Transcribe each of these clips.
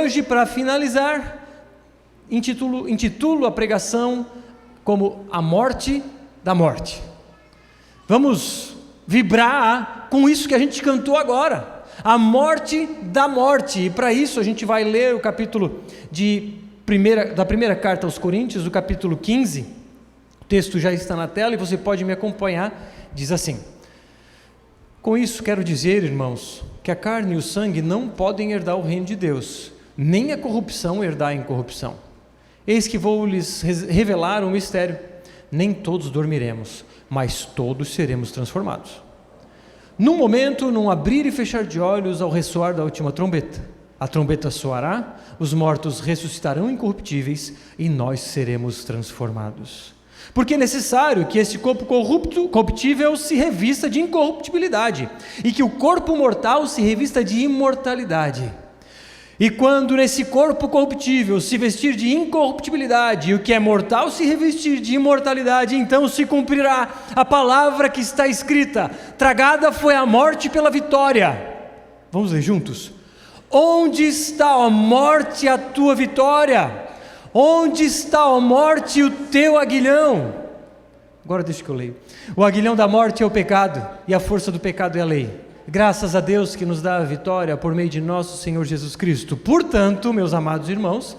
Hoje, para finalizar, intitulo a pregação como a morte da morte. Vamos vibrar com isso que a gente cantou agora, a morte da morte, e para isso a gente vai ler o capítulo da primeira carta aos Coríntios, o capítulo 15, o texto já está na tela e você pode me acompanhar, diz assim: com isso quero dizer, irmãos, que a carne e o sangue não podem herdar o reino de Deus, nem a corrupção herdar a incorrupção. Eis que vou lhes revelar um mistério: nem todos dormiremos, mas todos seremos transformados. Num momento, num abrir e fechar de olhos, ao ressoar da última trombeta. A trombeta soará, os mortos ressuscitarão incorruptíveis e nós seremos transformados. Porque é necessário que este corpo corruptível se revista de incorruptibilidade e que o corpo mortal se revista de imortalidade. E quando nesse corpo corruptível se vestir de incorruptibilidade e o que é mortal se revestir de imortalidade, então se cumprirá a palavra que está escrita: tragada foi a morte pela vitória. Vamos ler juntos? Onde está, ó morte, a tua vitória? Onde está, ó morte, o teu aguilhão? Agora deixa que eu leio. O aguilhão da morte é o pecado, e a força do pecado é a lei. Graças a Deus que nos dá a vitória por meio de nosso Senhor Jesus Cristo. Portanto, meus amados irmãos,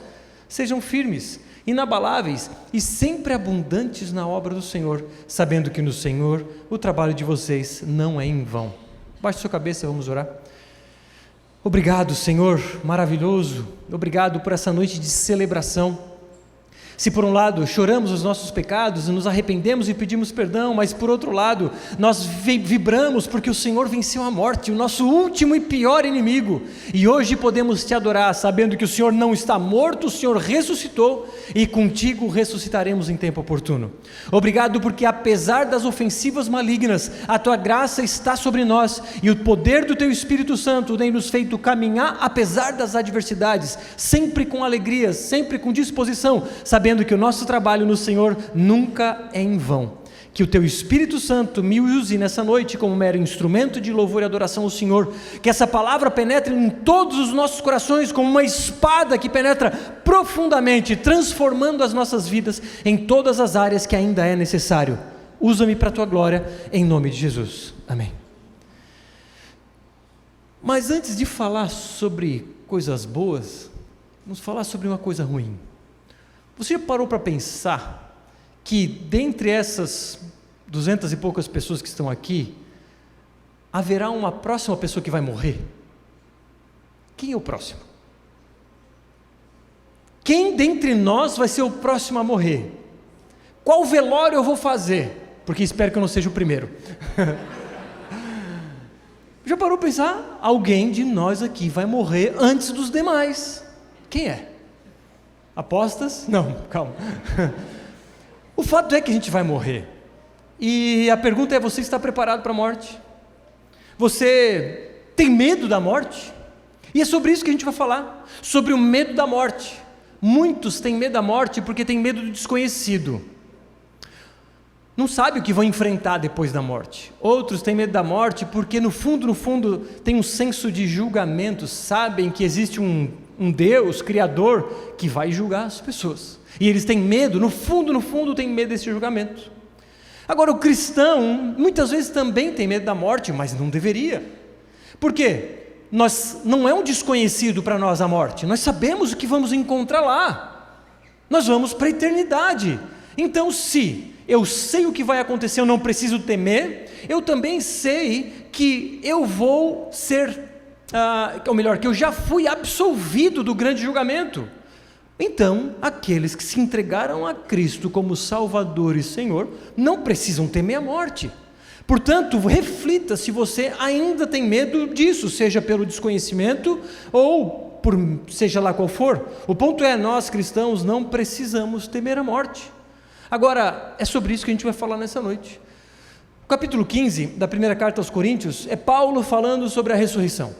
sejam firmes, inabaláveis e sempre abundantes na obra do Senhor, sabendo que no Senhor o trabalho de vocês não é em vão. Baixe sua cabeça, vamos orar. Obrigado, Senhor, maravilhoso, obrigado por essa noite de celebração. Se por um lado choramos os nossos pecados e nos arrependemos e pedimos perdão, mas por outro lado nós vibramos porque o Senhor venceu a morte, o nosso último e pior inimigo, e hoje podemos te adorar sabendo que o Senhor não está morto, o Senhor ressuscitou e contigo ressuscitaremos em tempo oportuno. Obrigado porque apesar das ofensivas malignas, a tua graça está sobre nós e o poder do teu Espírito Santo tem nos feito caminhar apesar das adversidades, sempre com alegria, sempre com disposição, sabendo que o nosso trabalho no Senhor nunca é em vão. Que o teu Espírito Santo me use nessa noite como mero instrumento de louvor e adoração ao Senhor, que essa palavra penetre em todos os nossos corações como uma espada que penetra profundamente, transformando as nossas vidas em todas as áreas que ainda é necessário. Usa-me para a tua glória, em nome de Jesus, amém. Mas antes de falar sobre coisas boas, vamos falar sobre uma coisa ruim. Você já parou para pensar que dentre essas 200 e poucas pessoas que estão aqui, haverá uma próxima pessoa que vai morrer? Quem é o próximo? Quem dentre nós vai ser o próximo a morrer? Qual velório eu vou fazer? Porque espero que eu não seja o primeiro. Já parou para pensar? Alguém de nós aqui vai morrer antes dos demais. Quem é? Apostas? Não, calma. O fato é que a gente vai morrer. E a pergunta é: você está preparado para a morte? Você tem medo da morte? E é sobre isso que a gente vai falar, sobre o medo da morte. Muitos têm medo da morte porque têm medo do desconhecido. Não sabem o que vão enfrentar depois da morte. Outros têm medo da morte porque no fundo, tem um senso de julgamento, sabem que existe um Deus, Criador, que vai julgar as pessoas. E eles têm medo, no fundo, têm medo desse julgamento. Agora, o cristão, muitas vezes também tem medo da morte, mas não deveria. Por quê? Não é um desconhecido para nós a morte, nós sabemos o que vamos encontrar lá. Nós vamos para a eternidade. Então, se eu sei o que vai acontecer, eu não preciso temer, eu também sei que eu vou ser, ou melhor, que eu já fui absolvido do grande julgamento. Então, aqueles que se entregaram a Cristo como Salvador e Senhor, não precisam temer a morte. Portanto, reflita se você ainda tem medo disso, seja pelo desconhecimento ou por seja lá qual for. O ponto é, nós cristãos não precisamos temer a morte. Agora, é sobre isso que a gente vai falar nessa noite. O capítulo 15 da primeira carta aos Coríntios é Paulo falando sobre a ressurreição.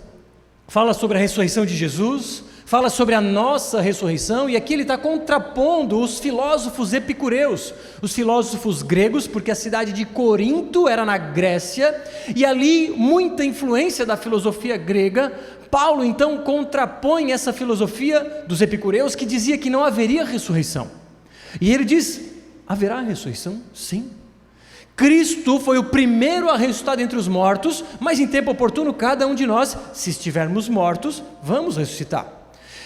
Fala sobre a ressurreição de Jesus, fala sobre a nossa ressurreição, e aqui ele está contrapondo os filósofos epicureus, os filósofos gregos, porque a cidade de Corinto era na Grécia, e ali muita influência da filosofia grega. Paulo então contrapõe essa filosofia dos epicureus, que dizia que não haveria ressurreição, e ele diz: haverá ressurreição? Sim. Cristo foi o primeiro a ressuscitar dentre os mortos, mas em tempo oportuno cada um de nós, se estivermos mortos, vamos ressuscitar.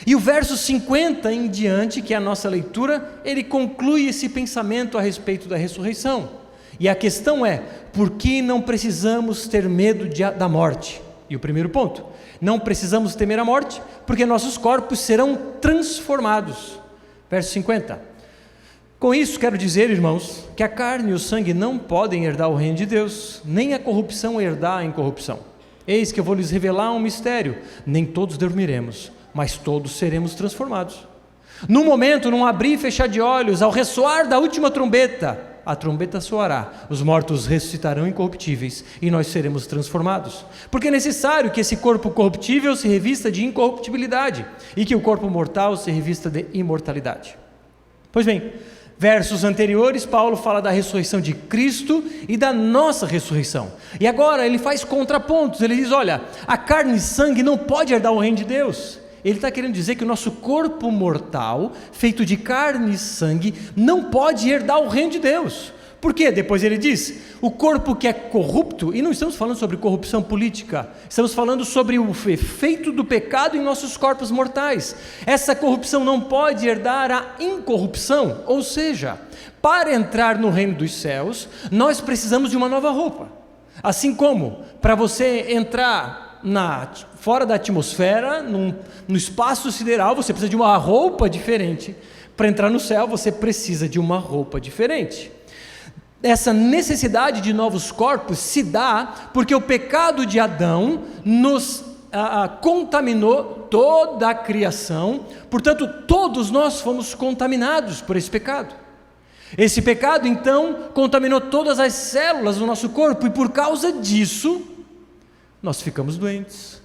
E o verso 50 em diante, que é a nossa leitura, ele conclui esse pensamento a respeito da ressurreição. E a questão é: por que não precisamos ter medo da morte? E o primeiro ponto: não precisamos temer a morte, porque nossos corpos serão transformados. Verso 50. Com isso quero dizer, irmãos, que a carne e o sangue não podem herdar o reino de Deus, nem a corrupção herdar a incorrupção. Eis que eu vou lhes revelar um mistério: nem todos dormiremos, mas todos seremos transformados. No momento, num abrir e fechar de olhos, ao ressoar da última trombeta, a trombeta soará, os mortos ressuscitarão incorruptíveis, e nós seremos transformados. Porque é necessário que esse corpo corruptível se revista de incorruptibilidade, e que o corpo mortal se revista de imortalidade. Pois bem, versos anteriores, Paulo fala da ressurreição de Cristo e da nossa ressurreição. E agora ele faz contrapontos. Ele diz: olha, a carne e sangue não pode herdar o reino de Deus. Ele está querendo dizer que o nosso corpo mortal, feito de carne e sangue, não pode herdar o reino de Deus. Por quê? Depois ele diz: o corpo que é corrupto, e não estamos falando sobre corrupção política, estamos falando sobre o efeito do pecado em nossos corpos mortais. Essa corrupção não pode herdar a incorrupção, ou seja, para entrar no reino dos céus, nós precisamos de uma nova roupa. Assim como, para você entrar fora da atmosfera, no espaço sideral, você precisa de uma roupa diferente. Para entrar no céu, você precisa de uma roupa diferente. Essa necessidade de novos corpos se dá porque o pecado de Adão nos contaminou toda a criação. Portanto, todos nós fomos contaminados por esse pecado. Esse pecado então contaminou todas as células do nosso corpo, e por causa disso nós ficamos doentes,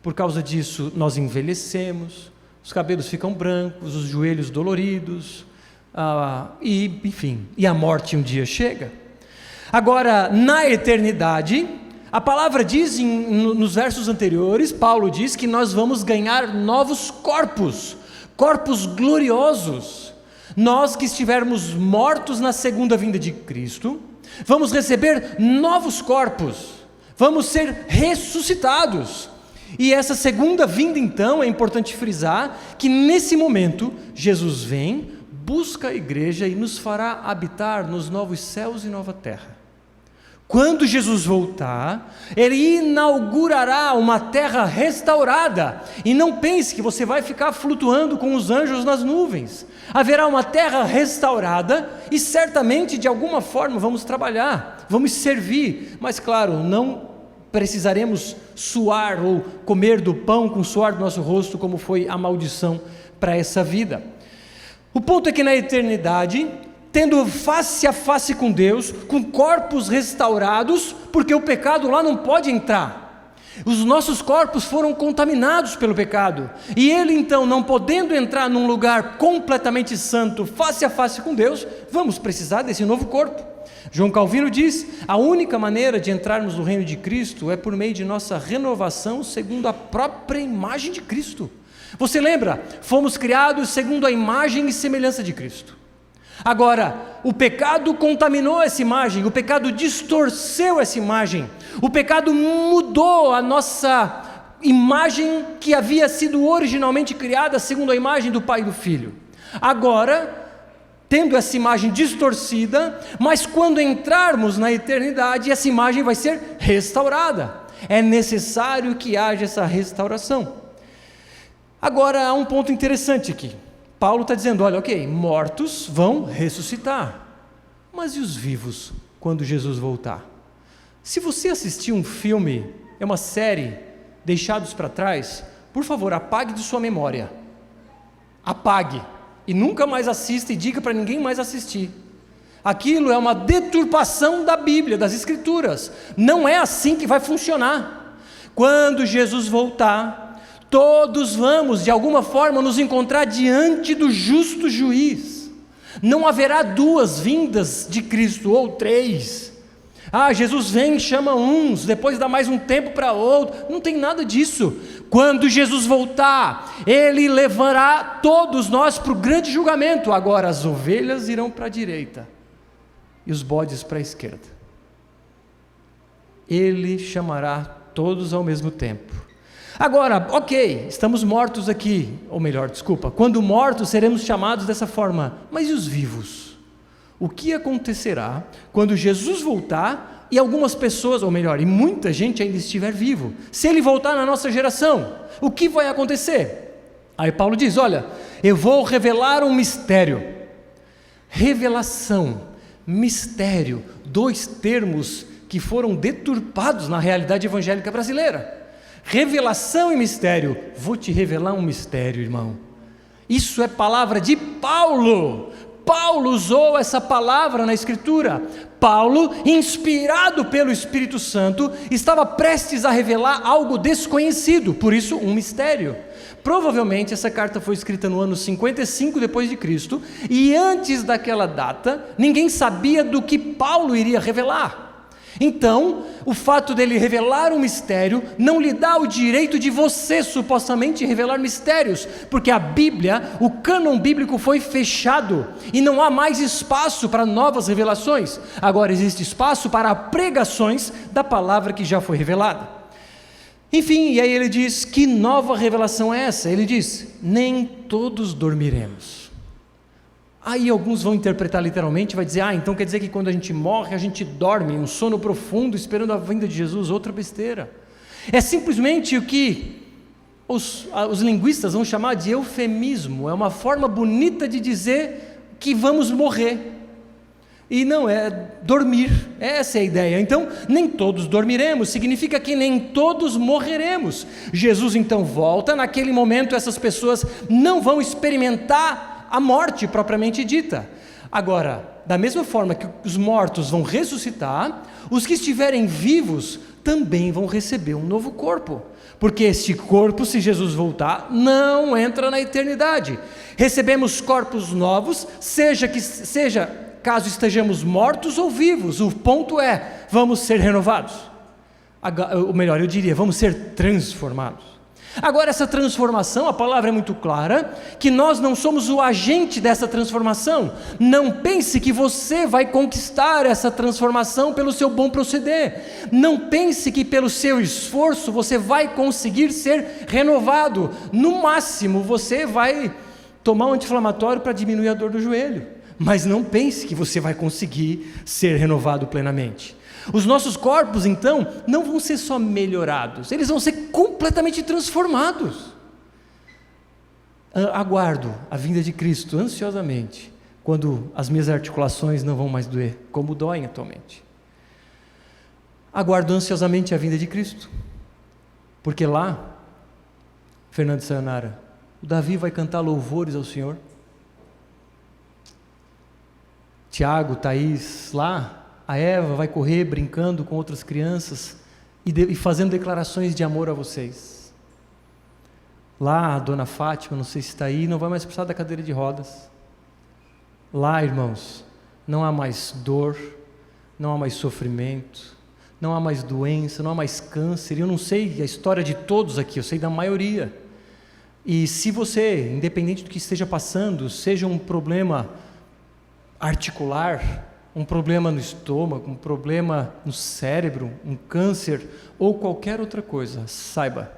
por causa disso nós envelhecemos, os cabelos ficam brancos, os joelhos doloridos, e a morte um dia chega. Agora, na eternidade, a palavra diz nos versos anteriores, Paulo diz que nós vamos ganhar novos corpos gloriosos. Nós que estivermos mortos na segunda vinda de Cristo, vamos receber novos corpos, vamos ser ressuscitados. E essa segunda vinda, então, é importante frisar que nesse momento Jesus vem, busca a igreja e nos fará habitar nos novos céus e nova terra. Quando Jesus voltar, Ele inaugurará uma terra restaurada, e não pense que você vai ficar flutuando com os anjos nas nuvens. Haverá uma terra restaurada, e certamente de alguma forma vamos trabalhar, vamos servir, mas claro, não precisaremos suar ou comer do pão com o suor do nosso rosto, como foi a maldição para essa vida. O ponto é que na eternidade, tendo face a face com Deus, com corpos restaurados, porque o pecado lá não pode entrar, os nossos corpos foram contaminados pelo pecado, e Ele então, não podendo entrar num lugar completamente santo, face a face com Deus, vamos precisar desse novo corpo. João Calvino diz: a única maneira de entrarmos no reino de Cristo é por meio de nossa renovação segundo a própria imagem de Cristo. Você lembra? Fomos criados segundo a imagem e semelhança de Cristo. Agora, o pecado contaminou essa imagem, o pecado distorceu essa imagem, o pecado mudou a nossa imagem que havia sido originalmente criada segundo a imagem do Pai e do Filho. Agora, tendo essa imagem distorcida, mas quando entrarmos na eternidade, essa imagem vai ser restaurada. É necessário que haja essa restauração. Agora, há um ponto interessante aqui. Paulo está dizendo: olha, ok, mortos vão ressuscitar, mas e os vivos quando Jesus voltar? Se você assistir um filme, é uma série, Deixados para Trás, por favor, apague de sua memória. Apague. E nunca mais assista e diga para ninguém mais assistir. Aquilo é uma deturpação da Bíblia, das Escrituras. Não é assim que vai funcionar. Quando Jesus voltar, todos vamos, de alguma forma, nos encontrar diante do justo juiz. Não haverá duas vindas de Cristo, ou três. Jesus vem e chama uns, depois dá mais um tempo para outro. Não tem nada disso. Quando Jesus voltar, Ele levará todos nós para o grande julgamento. Agora as ovelhas irão para a direita e os bodes para a esquerda. Ele chamará todos ao mesmo tempo. Agora, ok, estamos mortos aqui, ou melhor, desculpa, quando mortos seremos chamados dessa forma, mas e os vivos? O que acontecerá quando Jesus voltar e algumas pessoas, ou melhor, e muita gente ainda estiver vivo? Se Ele voltar na nossa geração, o que vai acontecer? Aí Paulo diz, olha, eu vou revelar um mistério. Revelação, mistério, dois termos que foram deturpados na realidade evangélica brasileira. Revelação e mistério. Vou te revelar um mistério, irmão. Isso é palavra de Paulo. Paulo usou essa palavra na Escritura. Paulo, inspirado pelo Espírito Santo, estava prestes a revelar algo desconhecido, por isso um mistério. Provavelmente essa carta foi escrita no ano 55 depois de Cristo, e antes daquela data, ninguém sabia do que Paulo iria revelar. Então, o fato dele revelar um mistério não lhe dá o direito de você supostamente revelar mistérios, porque a Bíblia, o cânon bíblico foi fechado e não há mais espaço para novas revelações. Agora existe espaço para pregações da palavra que já foi revelada. Enfim, e aí ele diz, que nova revelação é essa? Ele diz, nem todos dormiremos. Aí alguns vão interpretar literalmente, vai dizer, então quer dizer que quando a gente morre, a gente dorme, um sono profundo, esperando a vinda de Jesus, outra besteira. É simplesmente o que os linguistas vão chamar de eufemismo, é uma forma bonita de dizer que vamos morrer. E não é dormir, essa é a ideia. Então, nem todos dormiremos, significa que nem todos morreremos. Jesus então volta, naquele momento essas pessoas não vão experimentar a morte propriamente dita. Agora, da mesma forma que os mortos vão ressuscitar, os que estiverem vivos também vão receber um novo corpo, porque este corpo, se Jesus voltar, não entra na eternidade. Recebemos corpos novos, seja caso estejamos mortos ou vivos, o ponto é, vamos ser renovados, ou melhor, eu diria, vamos ser transformados. Agora essa transformação, a palavra é muito clara, que nós não somos o agente dessa transformação. Não pense que você vai conquistar essa transformação pelo seu bom proceder. Não pense que pelo seu esforço você vai conseguir ser renovado. No máximo você vai tomar um anti-inflamatório para diminuir a dor do joelho. Mas não pense que você vai conseguir ser renovado plenamente. Os nossos corpos, então, não vão ser só melhorados, eles vão ser completamente transformados. Aguardo a vinda de Cristo ansiosamente, quando as minhas articulações não vão mais doer, como doem atualmente. Aguardo ansiosamente a vinda de Cristo, porque lá, Fernando Sayonara, o Davi vai cantar louvores ao Senhor. Tiago, Thaís, lá, a Eva vai correr brincando com outras crianças e fazendo declarações de amor a vocês. Lá a dona Fátima, não sei se está aí, não vai mais precisar da cadeira de rodas. Lá, irmãos, não há mais dor, não há mais sofrimento, não há mais doença, não há mais câncer. Eu não sei a história de todos aqui, eu sei da maioria. E se você, independente do que esteja passando, seja um problema articular, um problema no estômago, um problema no cérebro, um câncer ou qualquer outra coisa, saiba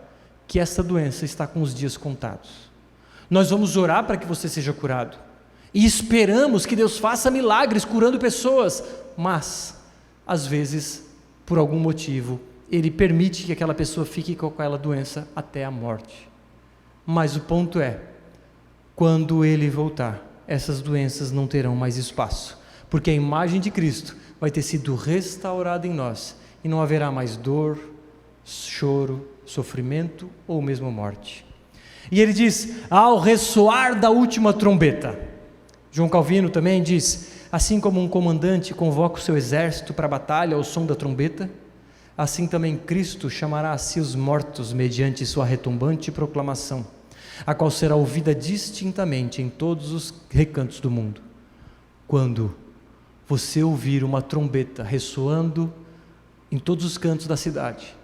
que essa doença está com os dias contados. Nós vamos orar para que você seja curado e esperamos que Deus faça milagres curando pessoas, mas às vezes, por algum motivo, Ele permite que aquela pessoa fique com aquela doença até a morte. Mas o ponto é, quando Ele voltar, essas doenças não terão mais espaço, porque a imagem de Cristo vai ter sido restaurada em nós, e não haverá mais dor, choro, sofrimento ou mesmo morte. E ele diz, ao ressoar da última trombeta, João Calvino também diz, assim como um comandante convoca o seu exército para a batalha ao som da trombeta, assim também Cristo chamará a si os mortos mediante sua retumbante proclamação, a qual será ouvida distintamente em todos os recantos do mundo. Quando você ouvir uma trombeta ressoando em todos os cantos da cidade,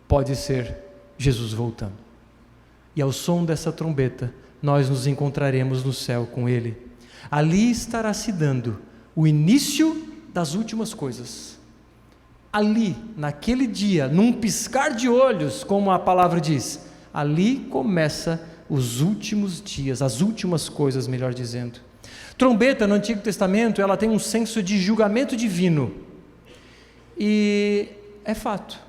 pode ser Jesus voltando. E ao som dessa trombeta, nós nos encontraremos no céu com Ele. Ali estará se dando o início das últimas coisas. Ali, naquele dia, num piscar de olhos, como a palavra diz, ali começa os últimos dias, as últimas coisas, melhor dizendo. Trombeta no Antigo Testamento, ela tem um senso de julgamento divino. E é fato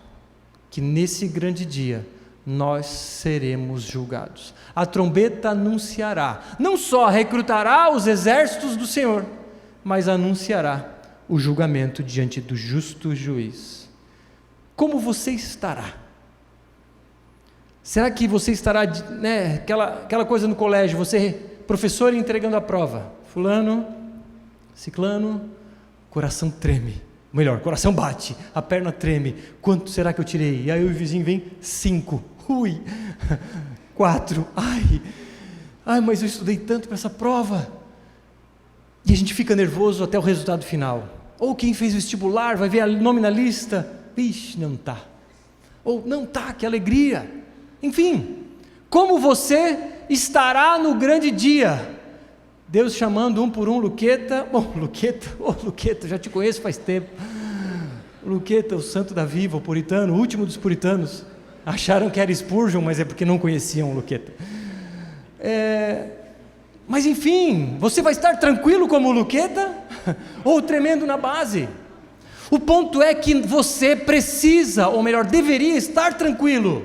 que nesse grande dia nós seremos julgados. A trombeta anunciará, não só recrutará os exércitos do Senhor, mas anunciará o julgamento diante do justo juiz. Como você estará? Será que você estará, aquela coisa no colégio, você, professor, entregando a prova, fulano, ciclano, coração treme, melhor, coração bate, a perna treme, quanto será que eu tirei? E aí o vizinho vem, 5, 4, ai, mas eu estudei tanto para essa prova, e a gente fica nervoso até o resultado final. Ou quem fez vestibular, vai ver o nome na lista, vixe, não está, ou não está, que alegria. Enfim, como você estará no grande dia? Deus chamando um por um, Luqueta, Luqueta, já te conheço faz tempo, Luqueta, o santo da viva, o puritano, o último dos puritanos, acharam que era Spurgeon, mas é porque não conheciam o Luqueta. Mas enfim, você vai estar tranquilo como o Luqueta, ou tremendo na base? O ponto é que você precisa, ou melhor, deveria estar tranquilo,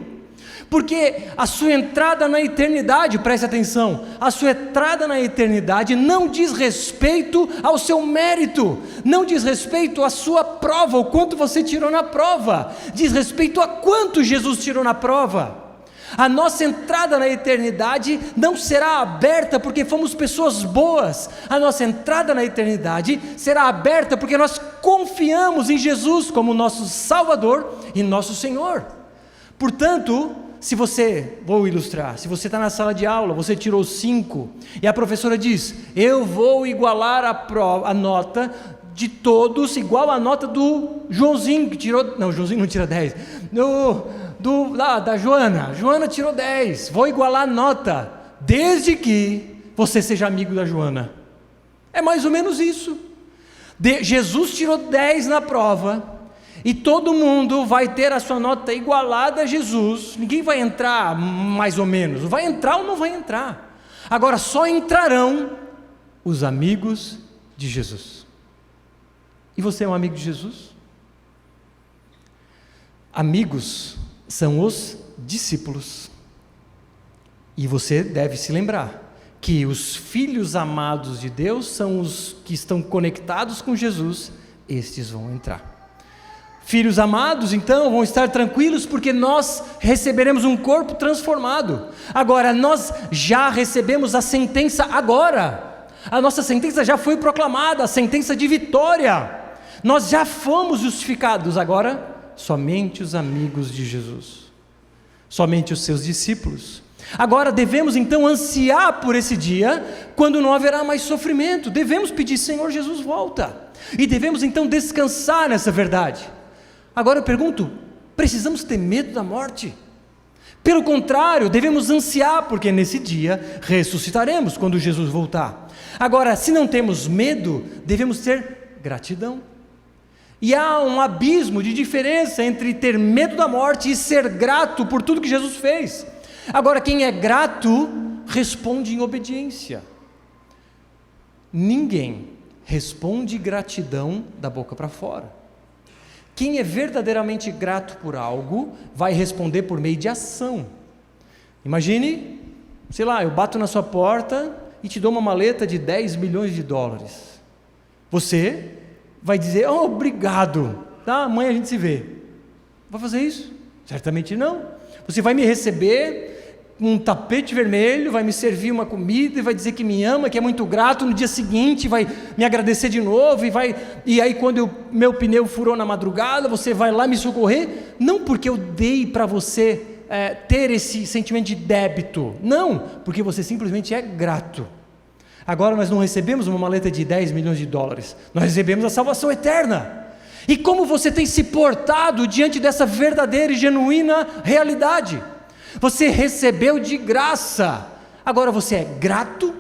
porque a sua entrada na eternidade, preste atenção, a sua entrada na eternidade não diz respeito ao seu mérito, não diz respeito à sua prova, o quanto você tirou na prova, diz respeito a quanto Jesus tirou na prova. A nossa entrada na eternidade não será aberta porque fomos pessoas boas, a nossa entrada na eternidade será aberta porque nós confiamos em Jesus como nosso Salvador e nosso Senhor. Portanto, vou ilustrar, se você está na sala de aula, você tirou 5, e a professora diz, eu vou igualar a nota de todos, igual a nota do Joãozinho, que tirou, não, Joãozinho não tira 10, da Joana tirou 10, vou igualar a nota, desde que você seja amigo da Joana. É mais ou menos isso. Jesus tirou 10 na prova, e todo mundo vai ter a sua nota igualada a Jesus, ninguém vai entrar mais ou menos, vai entrar ou não vai entrar. Agora só entrarão os amigos de Jesus. E você é um amigo de Jesus? Amigos são os discípulos. E você deve se lembrar que os filhos amados de Deus são os que estão conectados com Jesus, estes vão entrar. Filhos amados, então, vão estar tranquilos porque nós receberemos um corpo transformado. Agora, nós já recebemos a sentença agora. A nossa sentença já foi proclamada, a sentença de vitória. Nós já fomos justificados. Agora, somente os amigos de Jesus, somente os seus discípulos. Agora devemos então ansiar por esse dia, quando não haverá mais sofrimento. Devemos pedir, Senhor Jesus, volta. E devemos então descansar nessa verdade. Agora eu pergunto, precisamos ter medo da morte? Pelo contrário, devemos ansiar, porque nesse dia ressuscitaremos quando Jesus voltar. Agora, se não temos medo, devemos ter gratidão. E há um abismo de diferença entre ter medo da morte e ser grato por tudo que Jesus fez. Agora, quem é grato, responde em obediência. Ninguém responde gratidão da boca para fora. Quem é verdadeiramente grato por algo, vai responder por meio de ação. Imagine, sei lá, eu bato na sua porta e te dou uma maleta de 10 milhões de dólares. Você vai dizer, obrigado, tá? Amanhã a gente se vê. Vai fazer isso? Certamente não. Você vai me receber um tapete vermelho, vai me servir uma comida e vai dizer que me ama, que é muito grato, no dia seguinte vai me agradecer de novo, e aí quando meu pneu furou na madrugada, você vai lá me socorrer, não porque eu dei para você ter esse sentimento de débito, não, porque você simplesmente é grato. Agora nós não recebemos uma maleta de 10 milhões de dólares, nós recebemos a salvação eterna. E como você tem se portado diante dessa verdadeira e genuína realidade? Você recebeu de graça, agora você é grato?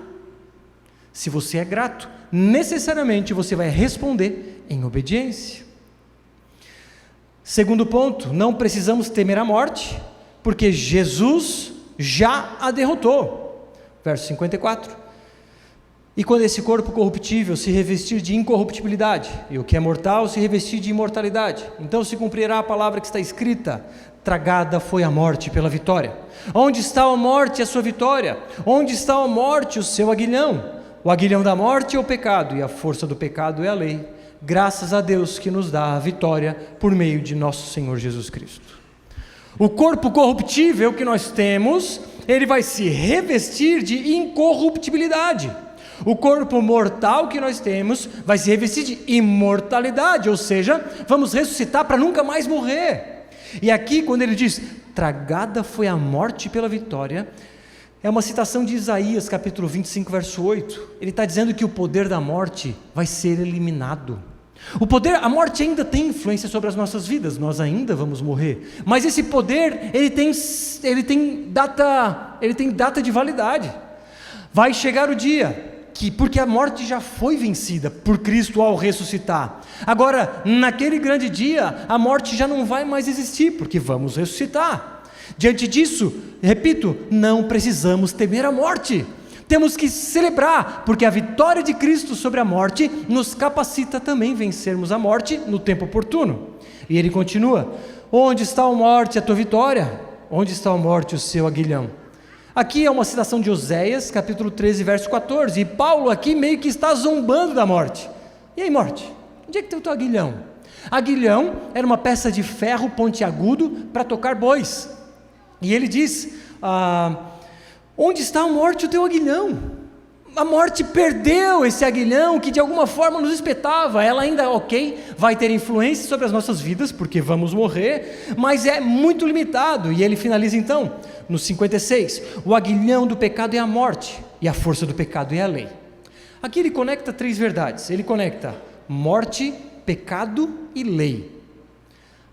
Se você é grato, necessariamente você vai responder em obediência. Segundo ponto, não precisamos temer a morte, porque Jesus já a derrotou. Verso 54. E quando esse corpo corruptível se revestir de incorruptibilidade, e o que é mortal se revestir de imortalidade, então se cumprirá a palavra que está escrita: tragada foi a morte pela vitória. Onde está a morte, a sua vitória? Onde está a morte, o seu aguilhão? O aguilhão da morte é o pecado, e a força do pecado é a lei. Graças a Deus que nos dá a vitória por meio de nosso Senhor Jesus Cristo. O corpo corruptível que nós temos, ele vai se revestir de incorruptibilidade. O corpo mortal que nós temos vai se revestir de imortalidade, ou seja, vamos ressuscitar para nunca mais morrer. E aqui quando ele diz, tragada foi a morte pela vitória, é uma citação de Isaías capítulo 25 verso 8, ele está dizendo que o poder da morte vai ser eliminado. A morte ainda tem influência sobre as nossas vidas, nós ainda vamos morrer, mas esse poder, ele tem data de validade. Vai chegar o dia porque a morte já foi vencida por Cristo ao ressuscitar. Agora, naquele grande dia, a morte já não vai mais existir, porque vamos ressuscitar. Diante disso, repito, não precisamos temer a morte. Temos que celebrar, porque a vitória de Cristo sobre a morte nos capacita também vencermos a morte no tempo oportuno. E ele continua, onde está a morte, a tua vitória? Onde está a morte, o seu aguilhão? Aqui é uma citação de Oséias, capítulo 13, verso 14, e Paulo aqui meio que está zombando da morte. E aí, morte, onde é que tem o teu aguilhão? Aguilhão era uma peça de ferro pontiagudo para tocar bois, e ele diz, onde está a morte, o teu aguilhão? A morte perdeu esse aguilhão que de alguma forma nos espetava. Ela ainda, vai ter influência sobre as nossas vidas, porque vamos morrer, mas é muito limitado. E ele finaliza então, no 56, o aguilhão do pecado é a morte, e a força do pecado é a lei. Aqui ele conecta três verdades, ele conecta morte, pecado e lei.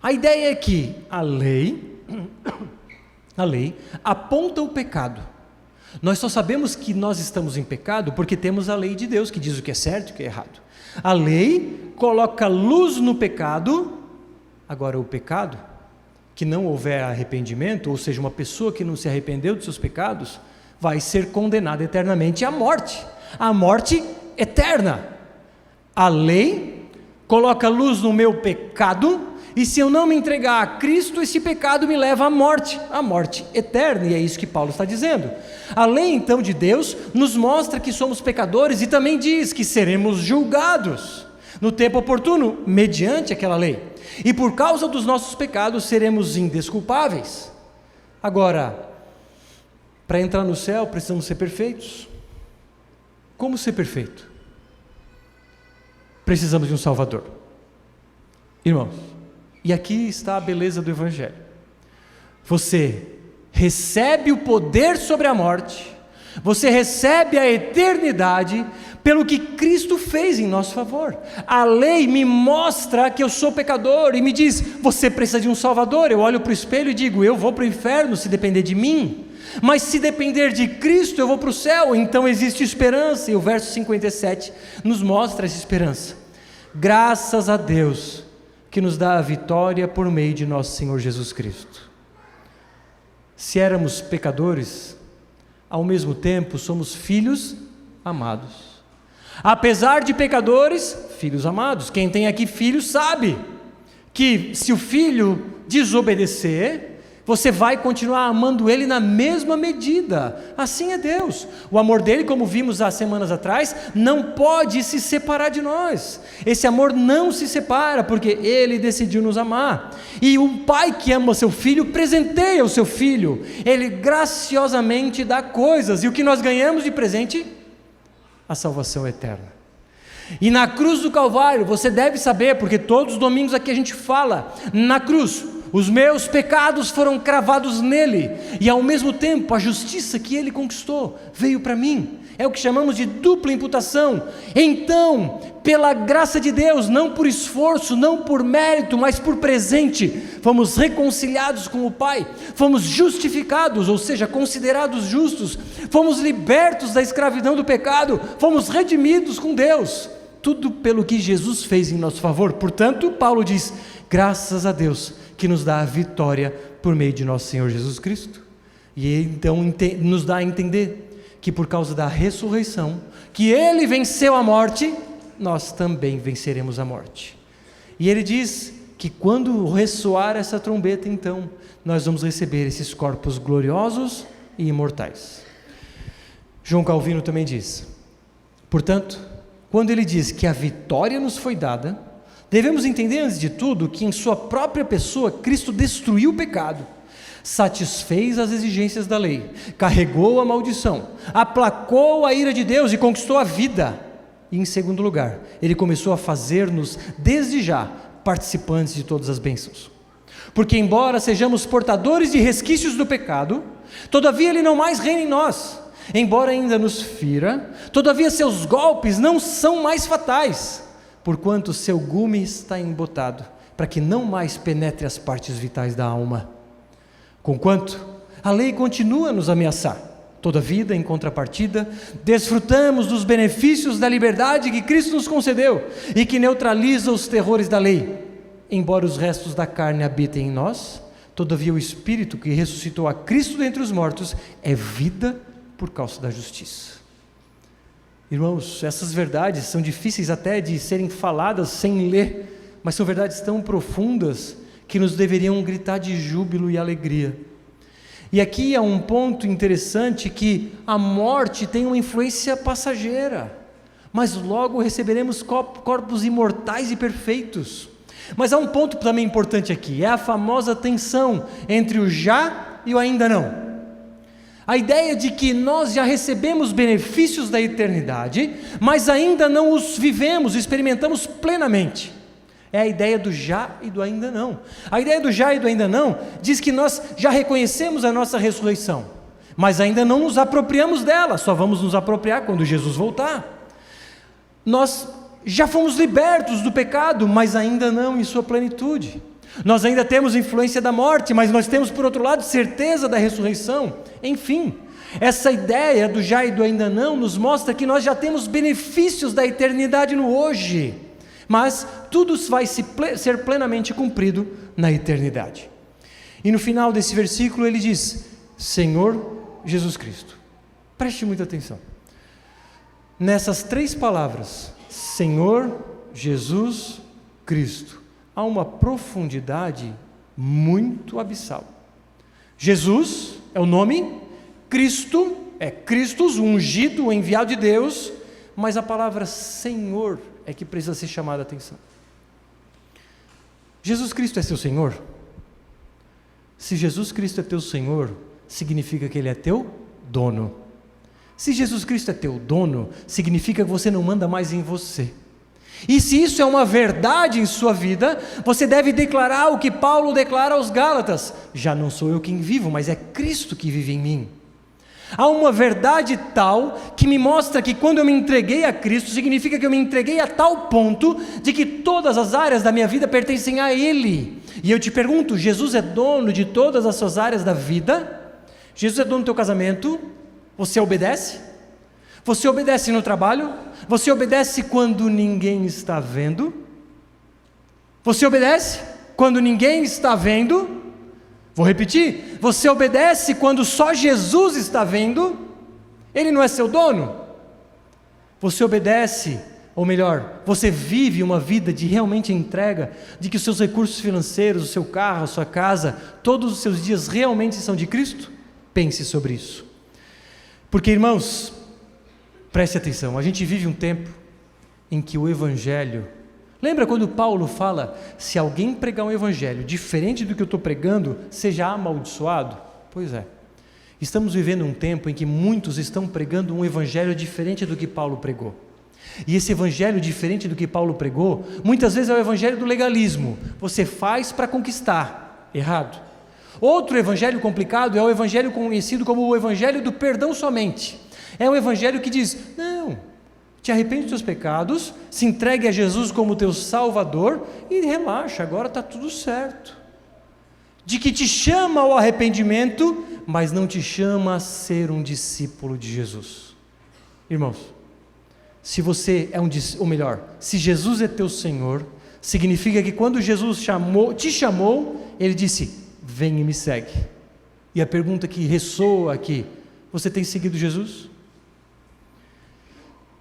A ideia é que a lei aponta o pecado. Nós só sabemos que nós estamos em pecado porque temos a lei de Deus que diz o que é certo e o que é errado. A lei coloca luz no pecado. Agora o pecado, que não houver arrependimento, ou seja, uma pessoa que não se arrependeu dos seus pecados, vai ser condenada eternamente à morte eterna. A lei coloca luz no meu pecado, e se eu não me entregar a Cristo, esse pecado me leva à morte eterna, e é isso que Paulo está dizendo. A lei então de Deus nos mostra que somos pecadores e também diz que seremos julgados no tempo oportuno, mediante aquela lei, e por causa dos nossos pecados seremos indesculpáveis. Agora, para entrar no céu precisamos ser perfeitos. Como ser perfeito? Precisamos de um Salvador. Irmãos, e aqui está a beleza do Evangelho. Você recebe o poder sobre a morte, você recebe a eternidade pelo que Cristo fez em nosso favor. A lei me mostra que eu sou pecador e me diz, você precisa de um Salvador. Eu olho para o espelho e digo, eu vou para o inferno se depender de mim, mas se depender de Cristo eu vou para o céu, então existe esperança. E o verso 57 nos mostra essa esperança. Graças a Deus que nos dá a vitória por meio de nosso Senhor Jesus Cristo. Se éramos pecadores, ao mesmo tempo somos filhos amados. Apesar de pecadores, filhos amados. Quem tem aqui filho sabe que se o filho desobedecer, você vai continuar amando Ele na mesma medida. Assim é Deus. O amor dele, como vimos há semanas atrás, não pode se separar de nós. Esse amor não se separa, porque Ele decidiu nos amar. E um pai que ama seu filho, presenteia o seu filho. Ele graciosamente dá coisas. E o que nós ganhamos de presente? A salvação eterna. E na cruz do Calvário, você deve saber, porque todos os domingos aqui a gente fala, na cruz, os meus pecados foram cravados nele, e ao mesmo tempo a justiça que ele conquistou veio para mim. É o que chamamos de dupla imputação. Então, pela graça de Deus, não por esforço, não por mérito, mas por presente, fomos reconciliados com o Pai, fomos justificados, ou seja, considerados justos, fomos libertos da escravidão do pecado, fomos redimidos com Deus, tudo pelo que Jesus fez em nosso favor. Portanto, Paulo diz, graças a Deus, que nos dá a vitória por meio de nosso Senhor Jesus Cristo. E Ele então nos dá a entender que por causa da ressurreição, que Ele venceu a morte, nós também venceremos a morte. E Ele diz que quando ressoar essa trombeta, então, nós vamos receber esses corpos gloriosos e imortais. João Calvino também diz, portanto, quando ele diz que a vitória nos foi dada, devemos entender antes de tudo que em sua própria pessoa, Cristo destruiu o pecado, satisfez as exigências da lei, carregou a maldição, aplacou a ira de Deus e conquistou a vida. E em segundo lugar, Ele começou a fazer-nos, desde já, participantes de todas as bênçãos. Porque embora sejamos portadores de resquícios do pecado, todavia Ele não mais reina em nós. Embora ainda nos fira, todavia seus golpes não são mais fatais, porquanto seu gume está embotado, para que não mais penetre as partes vitais da alma. Conquanto a lei continua a nos ameaçar, todavia, em contrapartida, desfrutamos dos benefícios da liberdade que Cristo nos concedeu e que neutraliza os terrores da lei. Embora os restos da carne habitem em nós, todavia o Espírito que ressuscitou a Cristo dentre os mortos é vida por causa da justiça. Irmãos, essas verdades são difíceis até de serem faladas sem ler, mas são verdades tão profundas que nos deveriam gritar de júbilo e alegria. E aqui há um ponto interessante, que a morte tem uma influência passageira, mas logo receberemos corpos imortais e perfeitos. Mas há um ponto também importante aqui, é a famosa tensão entre o já e o ainda não. A ideia de que nós já recebemos benefícios da eternidade, mas ainda não os vivemos, experimentamos plenamente. É a ideia do já e do ainda não. A ideia do já e do ainda não diz que nós já reconhecemos a nossa ressurreição, mas ainda não nos apropriamos dela, só vamos nos apropriar quando Jesus voltar. Nós já fomos libertos do pecado, mas ainda não em sua plenitude. Nós ainda temos influência da morte, mas nós temos, por outro lado, certeza da ressurreição. Enfim, essa ideia do já e do ainda não nos mostra que nós já temos benefícios da eternidade no hoje, mas tudo vai ser plenamente cumprido na eternidade. E no final desse versículo ele diz, Senhor Jesus Cristo. Preste muita atenção. Nessas três palavras, Senhor Jesus Cristo, há uma profundidade muito abissal. Jesus é o nome, Cristo é Christus, o ungido, o enviado de Deus, mas a palavra Senhor é que precisa ser chamada a atenção. Jesus Cristo é seu Senhor? Se Jesus Cristo é teu Senhor, significa que Ele é teu dono. Se Jesus Cristo é teu dono, significa que você não manda mais em você. E se isso é uma verdade em sua vida, você deve declarar o que Paulo declara aos Gálatas, já não sou eu quem vivo, mas é Cristo que vive em mim. Há uma verdade tal que me mostra que quando eu me entreguei a Cristo, significa que eu me entreguei a tal ponto de que todas as áreas da minha vida pertencem a Ele. E eu te pergunto, Jesus é dono de todas as suas áreas da vida? Jesus é dono do teu casamento? Você obedece? Você obedece no trabalho? Você obedece quando ninguém está vendo? Você obedece quando ninguém está vendo? Vou repetir, você obedece quando só Jesus está vendo? Ele não é seu dono? Você obedece Ou melhor, você vive uma vida de realmente entrega, de que os seus recursos financeiros, o seu carro, a sua casa, todos os seus dias realmente são de Cristo? Pense sobre isso. Porque, irmãos, preste atenção, a gente vive um tempo em que o Evangelho... Lembra quando Paulo fala, se alguém pregar um Evangelho diferente do que eu estou pregando, seja amaldiçoado? Pois é. Estamos vivendo um tempo em que muitos estão pregando um Evangelho diferente do que Paulo pregou. E esse evangelho diferente do que Paulo pregou, muitas vezes é o evangelho do legalismo. Você faz para conquistar. Errado. Outro evangelho complicado é o evangelho conhecido como o evangelho do perdão somente. É um evangelho que diz, não, te arrepende dos seus pecados, se entregue a Jesus como teu Salvador e relaxa, agora está tudo certo. De que te chama ao arrependimento, mas não te chama a ser um discípulo de Jesus. Irmãos, se você é se Jesus é teu Senhor, significa que quando Jesus te chamou, Ele disse, vem e me segue. E a pergunta que ressoa aqui, você tem seguido Jesus?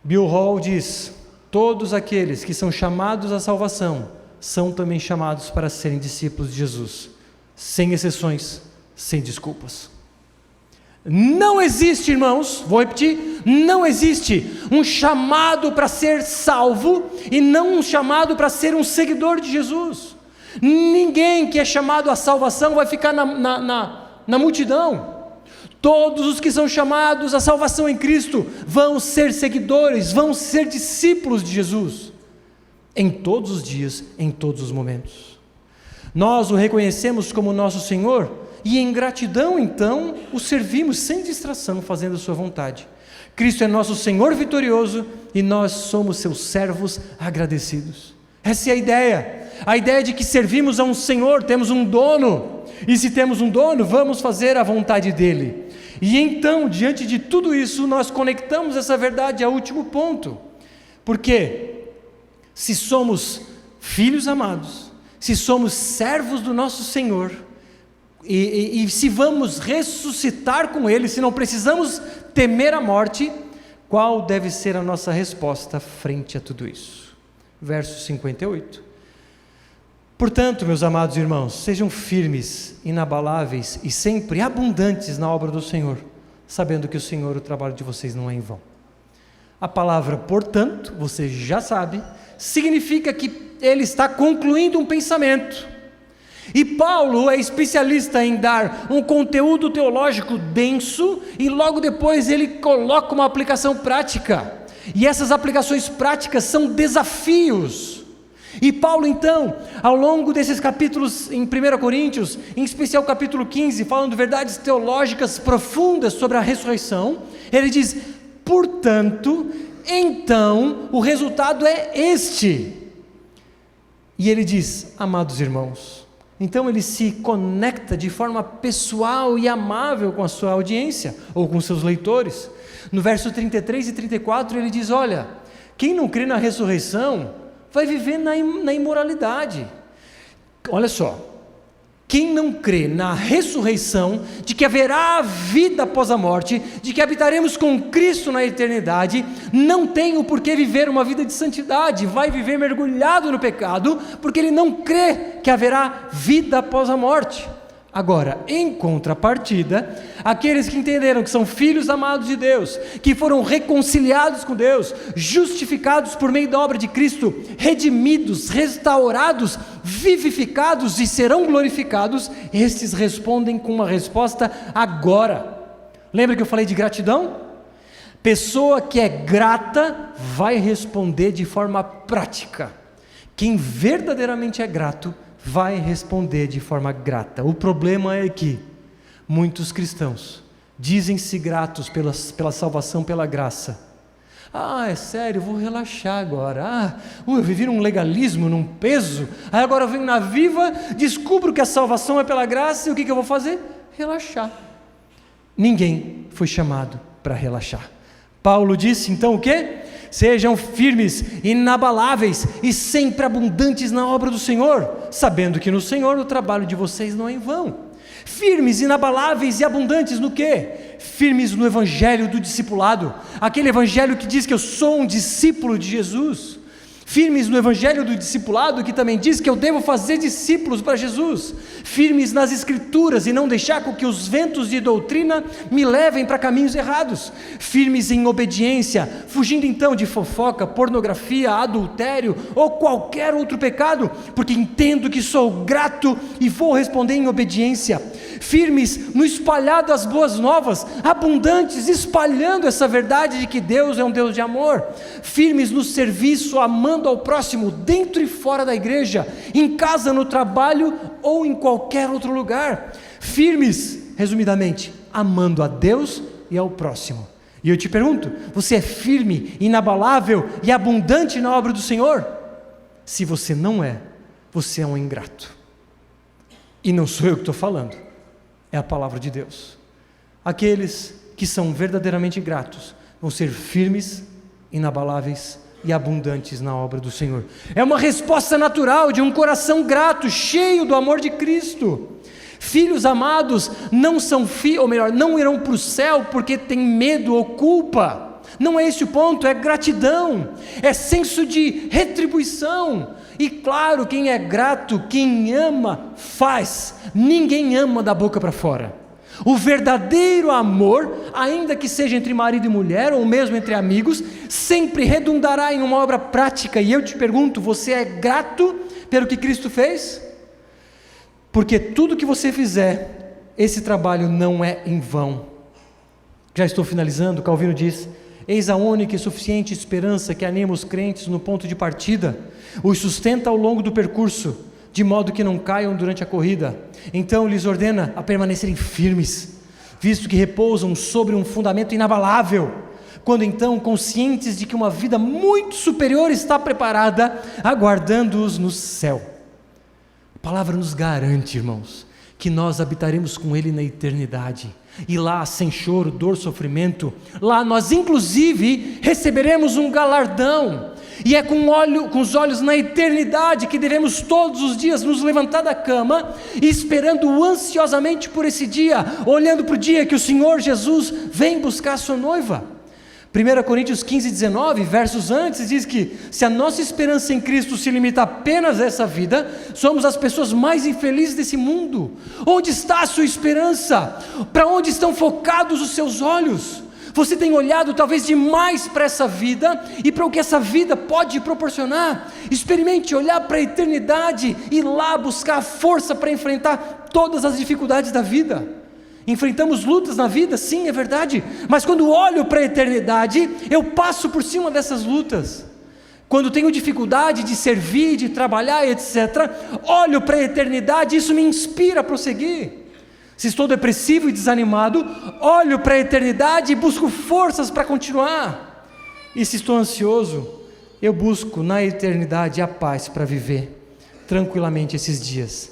Bill Hall diz, todos aqueles que são chamados à salvação, são também chamados para serem discípulos de Jesus, sem exceções, sem desculpas. Não existe, irmãos, vou repetir, não existe um chamado para ser salvo e não um chamado para ser um seguidor de Jesus. Ninguém que é chamado à salvação vai ficar na multidão. Todos os que são chamados à salvação em Cristo vão ser seguidores, vão ser discípulos de Jesus, em todos os dias, em todos os momentos. Nós o reconhecemos como nosso Senhor, e em gratidão, então, o servimos sem distração, fazendo a sua vontade. Cristo é nosso Senhor vitorioso e nós somos seus servos agradecidos. Essa é a ideia de que servimos a um Senhor, temos um dono, e se temos um dono, vamos fazer a vontade dEle. E então, diante de tudo isso, nós conectamos essa verdade ao último ponto, porque se somos filhos amados, se somos servos do nosso Senhor, e se vamos ressuscitar com Ele, se não precisamos temer a morte, qual deve ser a nossa resposta frente a tudo isso? Verso 58. Portanto, meus amados irmãos, sejam firmes, inabaláveis e sempre abundantes na obra do Senhor, sabendo que o trabalho de vocês não é em vão. A palavra, portanto, você já sabe, significa que ele está concluindo um pensamento. E Paulo é especialista em dar um conteúdo teológico denso e logo depois ele coloca uma aplicação prática. E essas aplicações práticas são desafios. E Paulo então, ao longo desses capítulos em 1 Coríntios, em especial capítulo 15, falando verdades teológicas profundas sobre a ressurreição, ele diz, portanto, então, o resultado é este. E ele diz, amados irmãos, então ele se conecta de forma pessoal e amável com a sua audiência, ou com seus leitores. No verso 33 e 34 ele diz, olha, quem não crê na ressurreição, vai viver na imoralidade. Olha só, quem não crê na ressurreição, de que haverá vida após a morte, de que habitaremos com Cristo na eternidade, não tem o porquê viver uma vida de santidade, vai viver mergulhado no pecado, porque ele não crê que haverá vida após a morte. Agora, em contrapartida, aqueles que entenderam que são filhos amados de Deus, que foram reconciliados com Deus, justificados por meio da obra de Cristo, redimidos, restaurados, vivificados e serão glorificados, estes respondem com uma resposta agora. Lembra que eu falei de gratidão? Pessoa que é grata vai responder de forma prática. Quem verdadeiramente é grato vai responder de forma grata. O problema é que muitos cristãos dizem-se gratos pela salvação, pela graça. É sério, vou relaxar agora. Eu vivi num legalismo, num peso. Aí agora eu venho na Viva, descubro que a salvação é pela graça, e o que eu vou fazer? Relaxar. Ninguém foi chamado para relaxar. Paulo disse então o quê? Sejam firmes, inabaláveis e sempre abundantes na obra do Senhor, sabendo que no Senhor o trabalho de vocês não é em vão. Firmes, inabaláveis e abundantes no quê? firmes no evangelho do discipulado, aquele evangelho que diz que eu sou um discípulo de Jesus, firmes no evangelho do discipulado, que também diz que eu devo fazer discípulos para Jesus, firmes nas escrituras e não deixar com que os ventos de doutrina me levem para caminhos errados, firmes em obediência, fugindo então de fofoca, pornografia, adultério ou qualquer outro pecado, porque entendo que sou grato e vou responder em obediência, firmes no espalhar das boas novas, abundantes, espalhando essa verdade de que Deus é um Deus de amor, firmes no serviço, amando ao próximo, dentro e fora da igreja, em casa, no trabalho ou em qualquer outro lugar, firmes, resumidamente, amando a Deus e ao próximo. E eu te pergunto, você é firme, inabalável e abundante na obra do Senhor? Se você não é, você é um ingrato. E não sou eu que estou falando, é a palavra de Deus. Aqueles que são verdadeiramente gratos vão ser firmes, inabaláveis e abundantes na obra do Senhor. É uma resposta natural de um coração grato, cheio do amor de Cristo. Filhos amados não são ou melhor, não irão para o céu porque têm medo ou culpa. Não é esse o ponto, é gratidão, é senso de retribuição. E claro, quem é grato, quem ama, faz. Ninguém ama da boca para fora. O verdadeiro amor, ainda que seja entre marido e mulher, ou mesmo entre amigos, sempre redundará em uma obra prática. E eu te pergunto, você é grato pelo que Cristo fez? Porque tudo que você fizer, esse trabalho não é em vão. Já estou finalizando. Calvino diz: eis a única e suficiente esperança que anima os crentes no ponto de partida, os sustenta ao longo do percurso, de modo que não caiam durante a corrida. Então lhes ordena a permanecerem firmes, visto que repousam sobre um fundamento inabalável, quando então, conscientes de que uma vida muito superior está preparada, aguardando-os no céu. A palavra nos garante, irmãos, que nós habitaremos com Ele na eternidade, e lá, sem choro, dor, sofrimento, lá nós inclusive receberemos um galardão. E é com os olhos na eternidade que devemos todos os dias nos levantar da cama, esperando ansiosamente por esse dia, olhando para o dia que o Senhor Jesus vem buscar a sua noiva. 1 Coríntios 15, 19, versos antes, diz que se a nossa esperança em Cristo se limita apenas a essa vida, somos as pessoas mais infelizes desse mundo. Onde está a sua esperança? Para onde estão focados os seus olhos? Você tem olhado talvez demais para essa vida e para o que essa vida pode proporcionar. Experimente olhar para a eternidade e lá buscar força para enfrentar todas as dificuldades da vida. Enfrentamos lutas na vida, sim, é verdade, mas quando olho para a eternidade, eu passo por cima dessas lutas. Quando tenho dificuldade de servir, de trabalhar, etc., olho para a eternidade e isso me inspira a prosseguir. Se estou depressivo e desanimado, olho para a eternidade e busco forças para continuar. E se estou ansioso, eu busco na eternidade a paz para viver tranquilamente esses dias.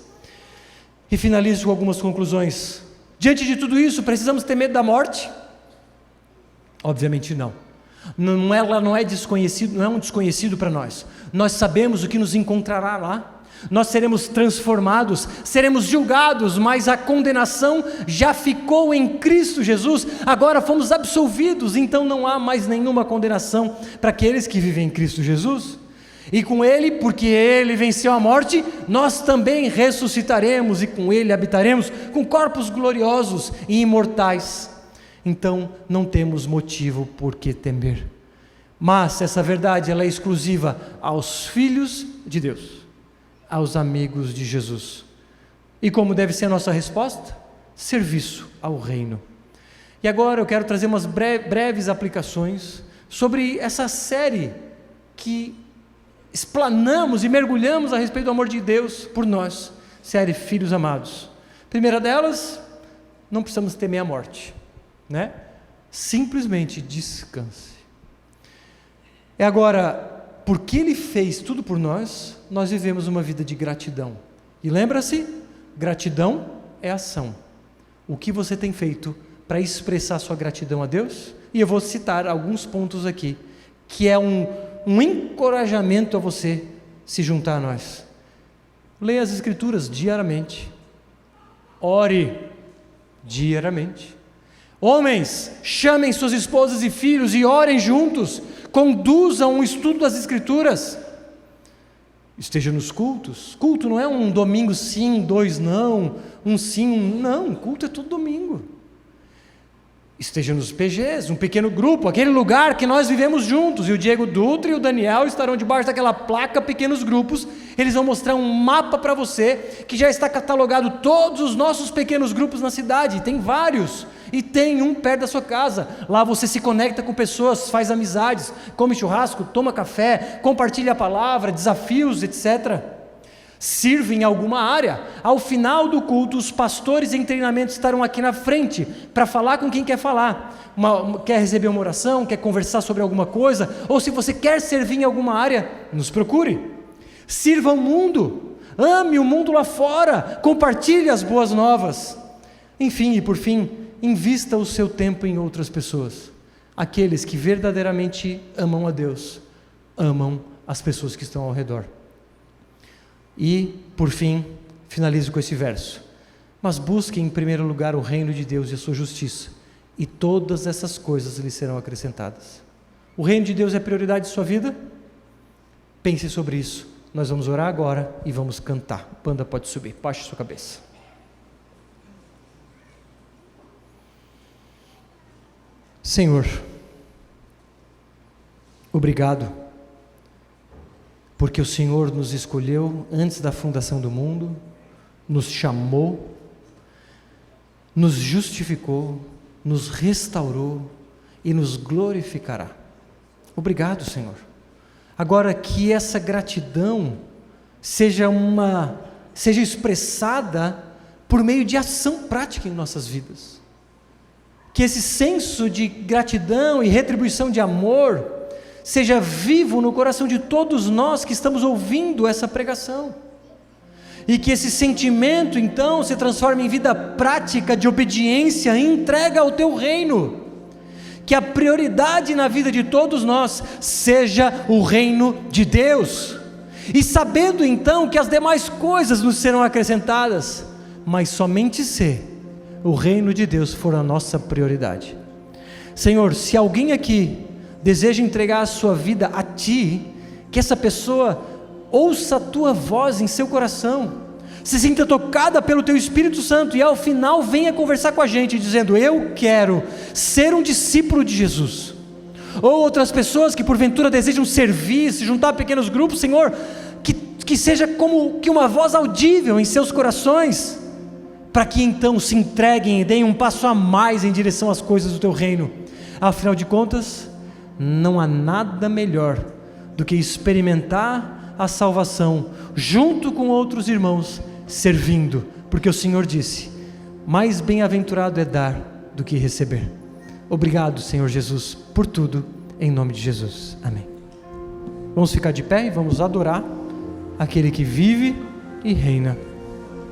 E finalizo com algumas conclusões. Diante de tudo isso, precisamos ter medo da morte? Obviamente não. Ela não é desconhecido, não é um desconhecido para nós. Nós sabemos o que nos encontrará lá. Nós seremos transformados, seremos julgados, mas a condenação já ficou em Cristo Jesus, agora fomos absolvidos, então não há mais nenhuma condenação para aqueles que vivem em Cristo Jesus, e com Ele, porque Ele venceu a morte, nós também ressuscitaremos, e com Ele habitaremos, com corpos gloriosos e imortais, então não temos motivo por que temer, mas essa verdade ela é exclusiva aos filhos de Deus, aos amigos de Jesus. E como deve ser a nossa resposta? Serviço ao reino. E agora eu quero trazer umas breves aplicações sobre essa série que explanamos e mergulhamos a respeito do amor de Deus por nós, série Filhos Amados. Primeira delas, não precisamos temer a morte, né? Simplesmente descanse. E agora, porque Ele fez tudo por nós, nós vivemos uma vida de gratidão. E lembra-se, gratidão é ação. O que você tem feito para expressar sua gratidão a Deus? E eu vou citar alguns pontos aqui, que é um encorajamento a você se juntar a nós. Leia as Escrituras diariamente. Ore diariamente. Homens, chamem suas esposas e filhos e orem juntos, conduzam um estudo das Escrituras. Esteja nos cultos. Culto não é um domingo sim, 2 não, um sim, um não. Culto é todo domingo. Esteja nos PGs, um pequeno grupo, aquele lugar que nós vivemos juntos, e o Diego Dutra e o Daniel estarão debaixo daquela placa pequenos grupos. Eles vão mostrar um mapa para você, que já está catalogado todos os nossos pequenos grupos na cidade, tem vários, e tem um perto da sua casa. Lá você se conecta com pessoas, faz amizades, come churrasco, toma café, compartilha a palavra, desafios, etc. Sirva em alguma área. Ao final do culto, os pastores em treinamento estarão aqui na frente para falar com quem quer falar. Quer receber uma oração, quer conversar sobre alguma coisa, ou se você quer servir em alguma área, nos procure. Sirva ao mundo, ame o mundo lá fora, compartilhe as boas novas. Enfim, e por fim, invista o seu tempo em outras pessoas. Aqueles que verdadeiramente amam a Deus, amam as pessoas que estão ao redor. E, por fim, finalizo com esse verso: mas busque em primeiro lugar o reino de Deus e a sua justiça, e todas essas coisas lhe serão acrescentadas. O reino de Deus é a prioridade de sua vida? Pense sobre isso. Nós vamos orar agora e vamos cantar. A banda pode subir, baixe sua cabeça. Senhor, obrigado, porque o Senhor nos escolheu antes da fundação do mundo, nos chamou, nos justificou, nos restaurou e nos glorificará. Obrigado, Senhor. Agora, que essa gratidão seja expressada por meio de ação prática em nossas vidas. Que esse senso de gratidão e retribuição de amor seja vivo no coração de todos nós que estamos ouvindo essa pregação, e que esse sentimento então se transforme em vida prática de obediência e entrega ao teu reino. Que a prioridade na vida de todos nós seja o reino de Deus, e sabendo então que as demais coisas nos serão acrescentadas, mas somente se o reino de Deus for a nossa prioridade. Senhor, se alguém aqui deseja entregar a sua vida a Ti, que essa pessoa ouça a Tua voz em seu coração, se sinta tocada pelo Teu Espírito Santo, e ao final venha conversar com a gente, dizendo: eu quero ser um discípulo de Jesus. Ou outras pessoas que porventura desejam servir, se juntar a pequenos grupos, Senhor, que seja como que uma voz audível em seus corações, para que então se entreguem e deem um passo a mais em direção às coisas do Teu reino. Afinal de contas, não há nada melhor do que experimentar a salvação junto com outros irmãos, servindo, porque o Senhor disse: mais bem-aventurado é dar do que receber. Obrigado, Senhor Jesus, por tudo, em nome de Jesus, amém. Vamos ficar de pé e vamos adorar aquele que vive e reina